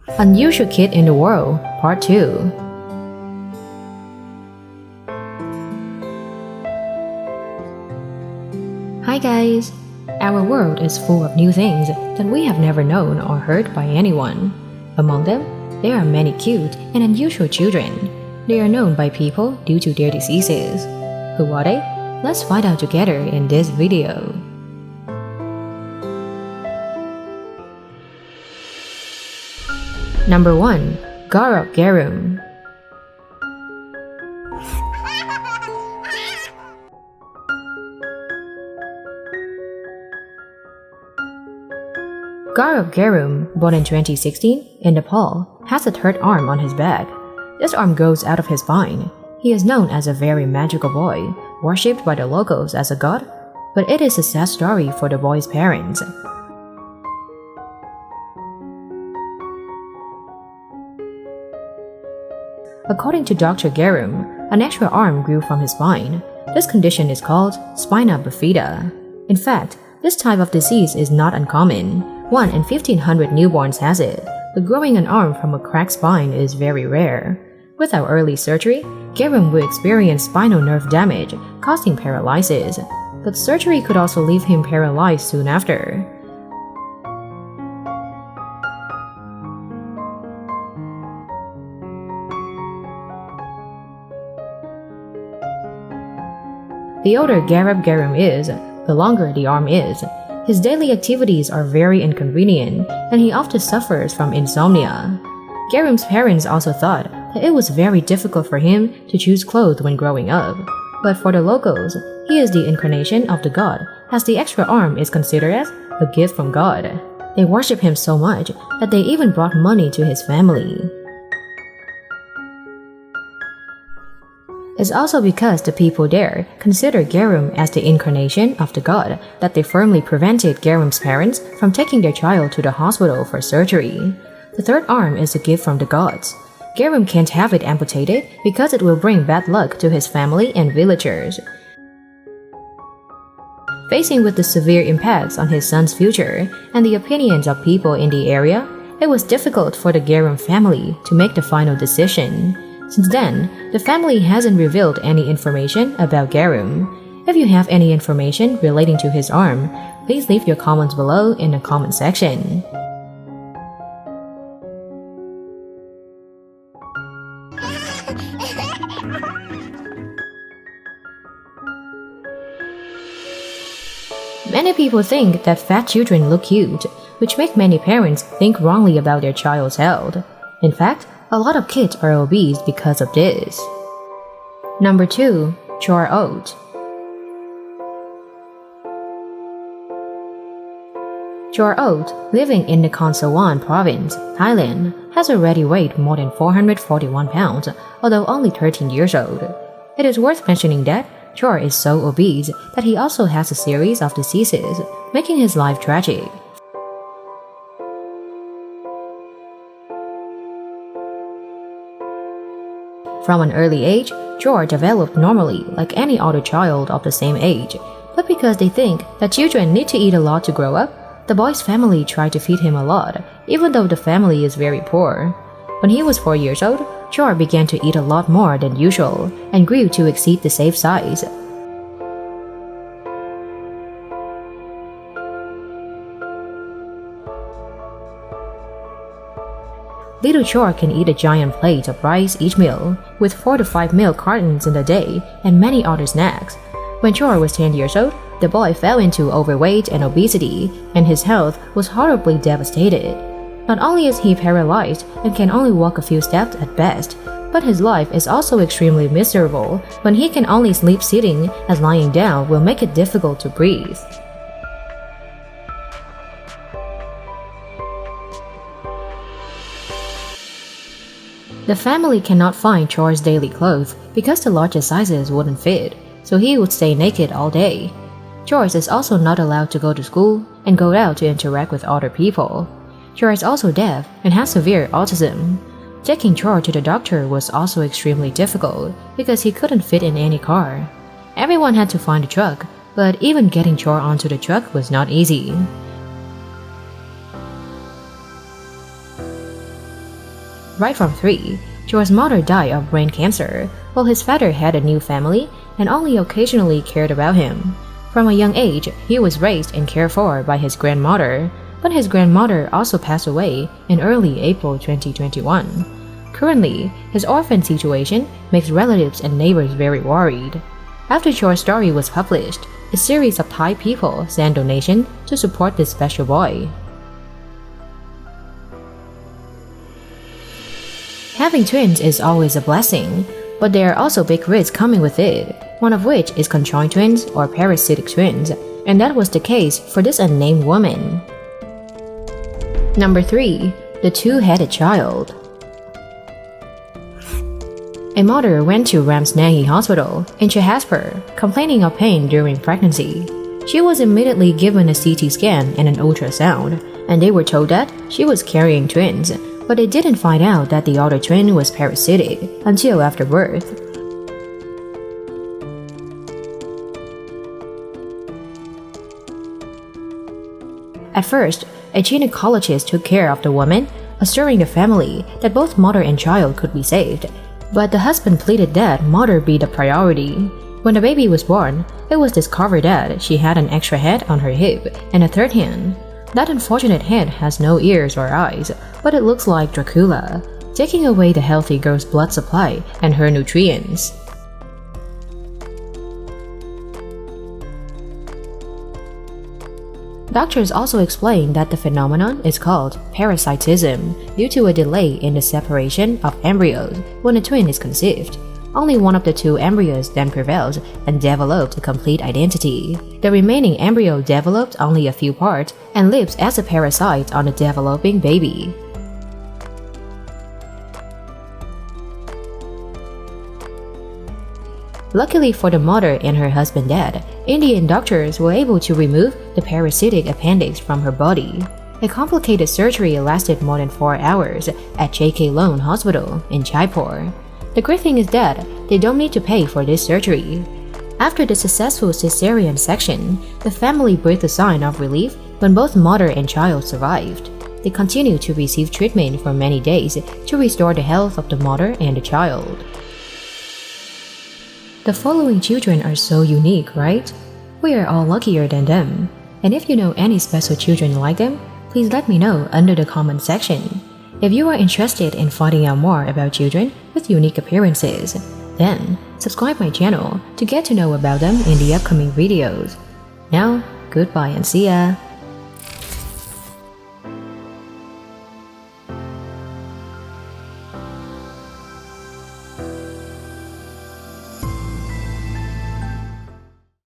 Unusual Kid in the World, Part 2. Hi guys! Our world is full of new things that we have never known or heard by anyone. Among them, there are many cute and unusual children. They are known by people due to their diseases. Who are they? Let's find out together in this video. Number 1. Garup Garum. Garup Garum, born in 2016 in Nepal, has a third arm on his back. This arm grows out of his spine. He is known as a very magical boy, worshipped by the locals as a god, but it is a sad story for the boy's parents. According to Dr. Garum, an extra arm grew from his spine. This condition is called spina bifida. In fact, this type of disease is not uncommon. 1 in 1,500 newborns has it, but growing an arm from a cracked spine is very rare. Without early surgery, Garum will experience spinal nerve damage, causing paralysis. But surgery could also leave him paralyzed soon after. The older Garup Garum is, the longer the arm is. His daily activities are very inconvenient, and he often suffers from insomnia. Garum's parents also thought that it was very difficult for him to choose clothes when growing up. But for the locals, he is the incarnation of the god, as the extra arm is considered as a gift from God. They worship him so much that they even brought money to his family. It's also because the people there consider Garum as the incarnation of the god that they firmly prevented Garum's parents from taking their child to the hospital for surgery. The third arm is a gift from the gods. Garum can't have it amputated because it will bring bad luck to his family and villagers. Facing with the severe impacts on his son's future and the opinions of people in the area, it was difficult for the Garum family to make the final decision. Since then, the family hasn't revealed any information about Garum. If you have any information relating to his arm, please leave your comments below in the comment section. Many people think that fat children look cute, which make many parents think wrongly about their child's health. In fact, a lot of kids are obese because of this. Number 2. Chor Oat. Chor Oat, living in Nakhon Sawan province, Thailand, has already weighed more than 441 pounds, although only 13 years old. It is worth mentioning that Chor is so obese that he also has a series of diseases, making his life tragic. From an early age, Chor developed normally like any other child of the same age, but because they think that children need to eat a lot to grow up, the boy's family tried to feed him a lot, even though the family is very poor. When he was 4 years old, Chor began to eat a lot more than usual and grew to exceed the safe size. Little Chor can eat a giant plate of rice each meal, with 4 to 5 milk cartons in a day, and many other snacks. When Chor was 10 years old, the boy fell into overweight and obesity, and his health was horribly devastated. Not only is he paralyzed and can only walk a few steps at best, but his life is also extremely miserable when he can only sleep sitting, as lying down will make it difficult to breathe. The family cannot find Chor's daily clothes because the largest sizes wouldn't fit, so he would stay naked all day. Chor is also not allowed to go to school and go out to interact with other people. Chor is also deaf and has severe autism. Taking Chor to the doctor was also extremely difficult because he couldn't fit in any car. Everyone had to find a truck, but even getting Chor onto the truck was not easy. Right from 3, George's mother died of brain cancer, while his father had a new family and only occasionally cared about him. From a young age, he was raised and cared for by his grandmother, but his grandmother also passed away in early April 2021. Currently, his orphan situation makes relatives and neighbors very worried. After George's story was published, a series of Thai people sent donations to support this special boy. Having twins is always a blessing, but there are also big risks coming with it, one of which is conjoined twins or parasitic twins, and that was the case for this unnamed woman. Number 3. The two-headed child. A mother went to Ramsnahi Hospital in Chahapur complaining of pain during pregnancy. She was immediately given a CT scan and an ultrasound, and they were told that she was carrying twins, but they didn't find out that the other twin was parasitic until after birth. At first, a gynecologist took care of the woman, assuring the family that both mother and child could be saved, but the husband pleaded that mother be the priority. When the baby was born, it was discovered that she had an extra head on her hip and a third hand. That unfortunate head has no ears or eyes, but it looks like Dracula, taking away the healthy girl's blood supply and her nutrients. Doctors also explain that the phenomenon is called parasitism due to a delay in the separation of embryos when a twin is conceived. Only one of the two embryos then prevails and develops a complete identity. The remaining embryo develops only a few parts and lives as a parasite on the developing baby. Luckily for the mother and her husband dead, Indian doctors were able to remove the parasitic appendix from her body. A complicated surgery lasted more than 4 hours at J.K. Lone Hospital in Jaipur. The great thing is that they don't need to pay for this surgery. After the successful cesarean section, the family breathed a sign of relief when both mother and child survived. They continued to receive treatment for many days to restore the health of the mother and the child. The following children are so unique, right? We are all luckier than them. And if you know any special children like them, please let me know under the comment section. If you are interested in finding out more about children with unique appearances, then subscribe my channel to get to know about them in the upcoming videos. Now, goodbye and see ya!